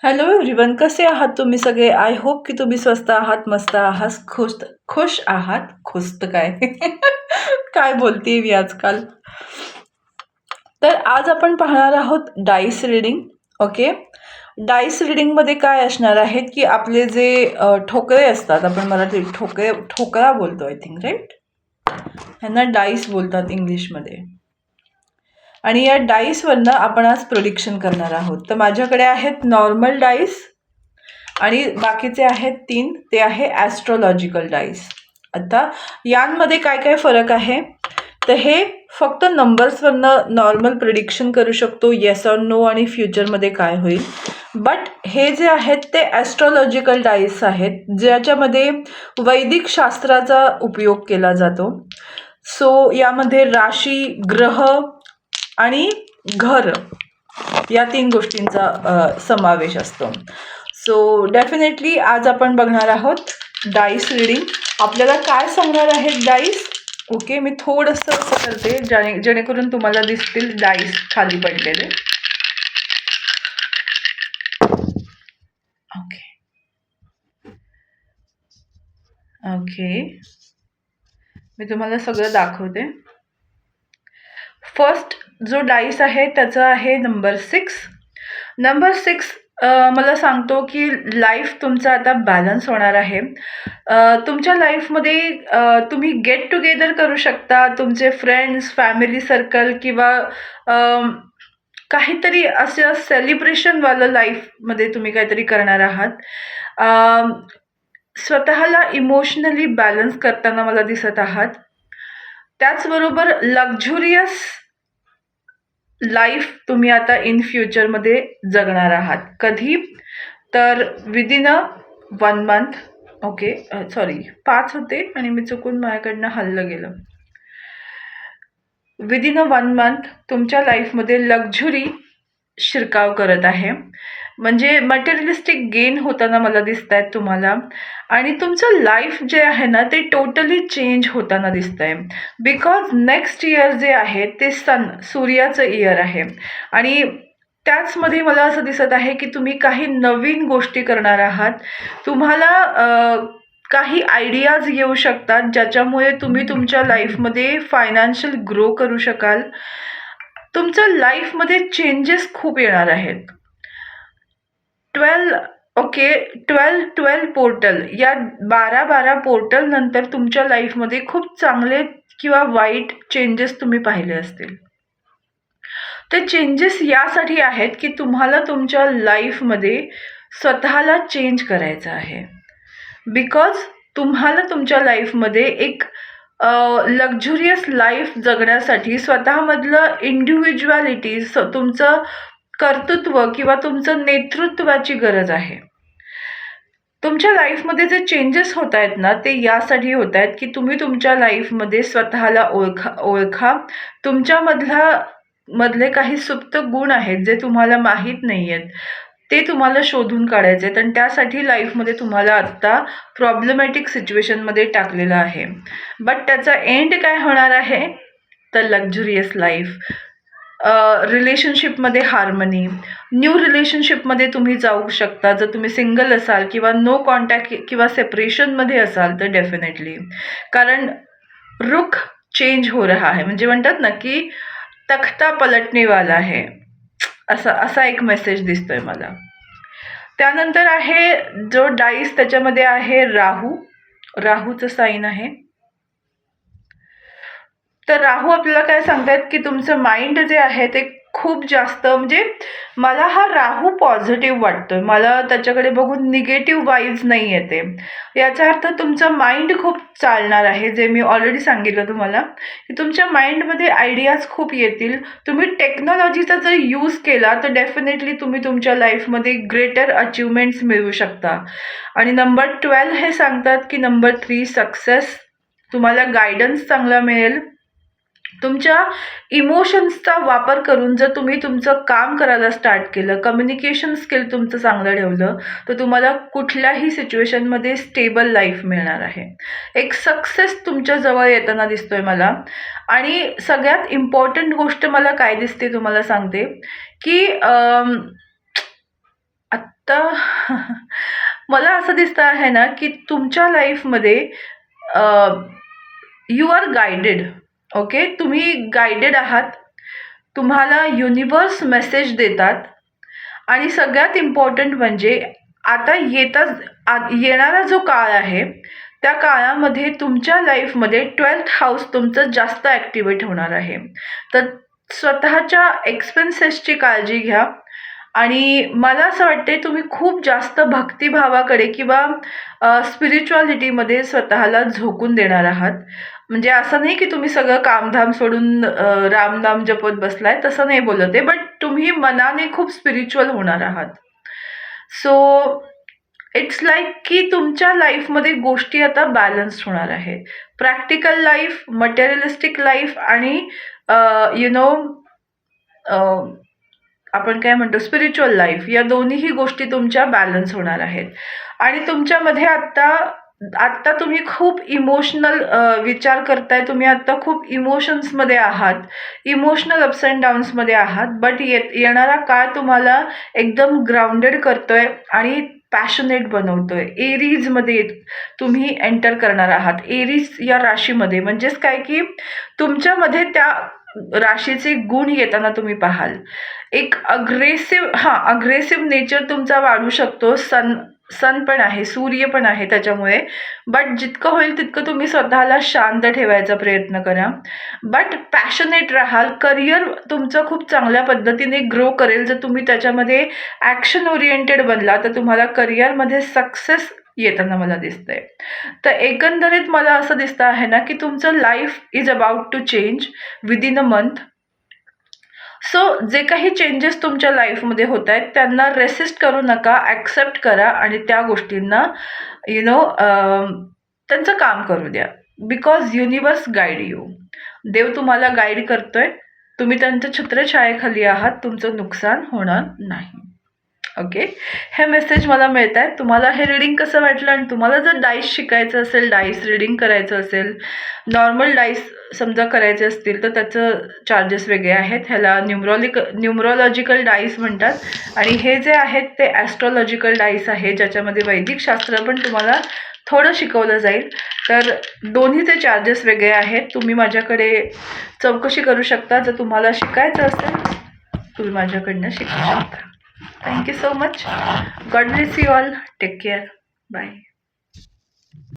Hello everyone, कसे आहात तुम्ही सगळे? आय होप की तुम्ही स्वस्त आहात, मस्त आहात, खुश खुश आहात. खुश तर काय काय बोलते मी आजकाल. तर आज आपण पाहणार आहोत डाईस रीडिंग. ओके. डाईस रीडिंगमध्ये काय असणार आहेत की आपले जे ठोकळे असतात, आपण मराठी ठोकळा बोलतो आय थिंक, राईट? ह्यांना डाईस बोलतात इंग्लिशमध्ये. आणि या डाईसवरनं आपण आज प्रोडिक्शन करणार आहोत. तर माझ्याकडे आहेत नॉर्मल डाईस आणि बाकीचे आहेत 3, ते आहे ॲस्ट्रॉलॉजिकल डाईस. आता यांमध्ये काय काय फरक आहे, तर हे फक्त नंबर्सवरनं नॉर्मल प्रिडिक्शन करू शकतो, येस ऑर नो, आणि फ्युचरमध्ये काय होईल. बट हे जे आहेत ते ॲस्ट्रॉलॉजिकल डाईस आहेत, ज्याच्यामध्ये वैदिक शास्त्राचा उपयोग केला जातो. सो यामध्ये राशी, ग्रह आणि घर या 3 गोष्टींचा समावेश असतो. सो डेफिनेटली आज आपण बघणार आहोत डाईस रीडिंग. आपल्याला काय सांगणार आहेत डाईस? ओके, मी थोडंसं असं करते जेणेकरून तुम्हाला दिसतील डाईस खाली पडलेले. ओके ओके, मी तुम्हाला सगळं दाखवते. फर्स्ट जो डाईस आहे त्याचा आहे नंबर 6. नंबर 6 मला सांगतो की लाईफ तुमचा आता बॅलन्स होणार आहे. तुमच्या लाईफमध्ये तुम्ही गेट टुगेदर करू शकता, तुमचे फ्रेंड्स, फॅमिली सर्कल किंवा काहीतरी असं सेलिब्रेशनवालं लाईफमध्ये तुम्ही काहीतरी करणार आहात. स्वतःला इमोशनली बॅलन्स करताना मला दिसत आहात. त्याचबरोबर लक्झुरियस लाईफ तुम्ही आता इन फ्युचरमध्ये जगणार आहात. कधी? तर विदिन अ 1 मंथ. ओके, सॉरी 5 होते आणि मी चुकून माझ्याकडनं हल्लं गेलं. विदिन अ 1 मंथ तुमच्या लाईफमध्ये लक्झुरी शिरकाव करत आहे. म्हणजे मटेरियलिस्टिक गेन होताना मला दिसत आहेत तुम्हाला. आणि तुमचं लाईफ जे आहे ना ते टोटली चेंज होताना दिसत आहे. बिकॉज नेक्स्ट इयर जे आहे ते सूर्याचं इयर आहे. आणि त्याचमध्ये मला असं दिसत आहे की तुम्ही काही नवीन गोष्टी करणार आहात. तुम्हाला काही आयडियाज येऊ शकतात ज्याच्यामुळे तुम्ही तुमच्या लाईफमध्ये फायनान्शियल ग्रो करू शकाल. तुमच्या लाईफमध्ये चेंजेस खूप येणार आहेत. 12 पोर्टल, या 12 पोर्टल नंतर तुमच्या लाईफमध्ये खूप चांगले किंवा वाईट चेंजेस तुम्ही पाहिले असतील. ते चेंजेस यासाठी आहेत की तुम्हाला तुमच्या लाईफमध्ये स्वतःला चेंज करायचं आहे. बिकॉज तुम्हाला तुमच्या लाईफमध्ये एक लक्झुरियस लाईफ जगण्यासाठी स्वतःमधलं इंडिव्हिज्युअलिटी, तुमचं कर्तृत्व किंवा तुमचं नेतृत्वाची गरज आहे. तुमच्या लाईफमध्ये जे चेंजेस होत आहेत ना ते यासाठी होत आहेत की तुम्ही तुमच्या लाईफमध्ये स्वतःला ओळखा. तुमच्यामधले काही सुप्त गुण आहेत जे तुम्हाला माहीत नाही आहेत, ते तुम्हाला शोधून काढायचे आहेत. आणि त्यासाठी लाईफमध्ये तुम्हाला आत्ता प्रॉब्लेमॅटिक सिच्युएशनमध्ये टाकलेलं आहे. बट त्याचा एंड काय होणार आहे? तर लक्झुरियस लाईफ, रिलेशनशिपमध्ये हार्मनी, न्यू रिलेशनशिपमध्ये तुम्ही जाऊ शकता जर तुम्ही सिंगल असाल किंवा नो कॉन्टॅक्ट किंवा सेपरेशनमध्ये असाल तर डेफिनेटली. कारण रुख चेंज हो रहा है, म्हणजे म्हणतात ना की तख्ता पलटने वाला है, असा एक मेसेज दिसतोय मला. त्यानंतर आहे जो डाईस, त्याच्यामध्ये आहे राहूचं साईन आहे. तर राहू आपल्याला काय सांगतायत की तुमचं माइंड जे आहे ते खूप जास्त, म्हणजे मला हा राहू पॉझिटिव्ह वाटतोय. मला त्याच्याकडे बघून निगेटिव्ह वाईब्स नाही येते. याचा अर्थ तुमचं माइंड खूप चालणार आहे, जे मी ऑलरेडी सांगितलं तुम्हाला की तुमच्या माइंडमध्ये आयडियाज खूप येतील. तुम्ही टेक्नॉलॉजीचा जर यूज केला तर डेफिनेटली तुम्ही तुमच्या लाईफमध्ये ग्रेटर अचिव्हमेंट्स मिळवू शकता. आणि नंबर 12 हे सांगतात की नंबर 3 सक्सेस, तुम्हाला गायडन्स चांगला मिळेल. तुमच्या इमोशन्सचा वापर करून जर तुम्ही तुमचं काम करायला स्टार्ट केलं, कम्युनिकेशन स्किल तुमचं चांगलं ठेवलं, तर तुम्हाला कुठल्याही सिच्युएशनमध्ये स्टेबल लाईफ मिळणार आहे. एक सक्सेस तुमच्या जवळ येताना दिसतोय मला. आणि सगळ्यात इम्पॉर्टंट गोष्ट मला काय दिसते तुम्हाला सांगते की आत्ता तर मला असं दिसतं आहे ना, की तुमच्या लाईफमध्ये यू आर गाइडेड. ओके, तुम्ही गाइडेड आहात. तुम्हाला युनिवर्स मेसेज देतात. आणि सगळ्यात इम्पॉर्टंट म्हणजे आता येणारा जो काळ आहे, त्या काळामध्ये तुमच्या लाईफमध्ये 12th हाऊस तुमचं जास्त ॲक्टिवेट होणार आहे. तर स्वतःच्या एक्सपेन्सेसची काळजी घ्या. आणि मला असं वाटते तुम्ही खूप जास्त भक्तिभावाकडे किंवा स्पिरिच्युअलिटीमध्ये स्वतःला झोकून देणार आहात. म्हणजे असं नाही की तुम्ही सगळं कामधाम सोडून रामनाम जपत बसलाय, तसं नाही बोलत आहे. बट तुम्ही मनाने खूप स्पिरिच्युअल होणार आहात. सो इट्स लाईक की तुमच्या लाईफमध्ये गोष्टी आता बॅलन्स होणार आहे. प्रॅक्टिकल लाईफ, मटेरियलिस्टिक लाईफ आणि यु नो आपण काय म्हणतो स्पिरिच्युअल लाईफ, या दोन्हीही गोष्टी तुमच्या बॅलन्स होणार आहेत. आणि तुमच्यामध्ये आत्ता तुम्ही खूप इमोशनल विचार करताय. तुम्ही आत्ता खूप इमोशन्समध्ये आहात, इमोशनल अप्स अँड डाऊन्समध्ये आहात. बट येणारा काळ तुम्हाला एकदम ग्राउंडेड करतोय आणि पॅशनेट बनवतोय. एरीजमध्ये तुम्ही एंटर करणार आहात. एरीज या राशीमध्ये म्हणजेच काय की तुमच्यामध्ये त्या राशीचे गुण येताना तुम्ही पाहाल. एक अग्रेसिव्ह नेचर तुमचा वाढू शकतो. सन पण आहे, सूर्य पण आहे त्याच्यामुळे. बट जितकं होईल तितकं तुम्ही स्वतःला शांत ठेवायचा प्रयत्न करा. बट पॅशनेट राहाल. करिअर तुमचं खूप चांगल्या पद्धतीने ग्रो करेल. जर तुम्ही त्याच्यामध्ये ॲक्शन ओरिएंटेड बनला तर तुम्हाला करिअरमध्ये सक्सेस येताना मला दिसतंय. तर एकंदरीत मला असं दिसतं आहे ना, की तुमचं life is about to change within a month. So जे काही चेंजेस तुमच्या लाईफमध्ये होत आहेत त्यांना रेसिस्ट करू नका, ॲक्सेप्ट करा आणि त्या गोष्टींना त्यांचं काम करू द्या. Because universe guide you. देव तुम्हाला गाईड करतोय. तुम्ही त्यांच्या छत्रछायेखाली आहात. तुमचं नुकसान होणार नाही. ओके, हे मेसेज मला मिळत आहेत. तुम्हाला हे रिडिंग कसं वाटलं? आणि तुम्हाला जर डाईस शिकायचं असेल, डाईस रिडिंग करायचं असेल, नॉर्मल डाईस समजा करायचे असतील तर त्याचं चार्जेस वेगळे आहेत. ह्याला न्यूमरॉलॉजिकल डाईस म्हणतात आणि हे जे आहेत ते ॲस्ट्रॉलॉजिकल डाईस आहे, ज्याच्यामध्ये वैदिक शास्त्र पण तुम्हाला थोडं शिकवलं जाईल. तर दोन्हीचे चार्जेस वेगळे आहेत. तुम्ही माझ्याकडे चौकशी करू शकता. जर तुम्हाला शिकायचं असेल तुम्ही माझ्याकडनं शिकू शकता. Thank you so much. God bless you all. Take care. Bye.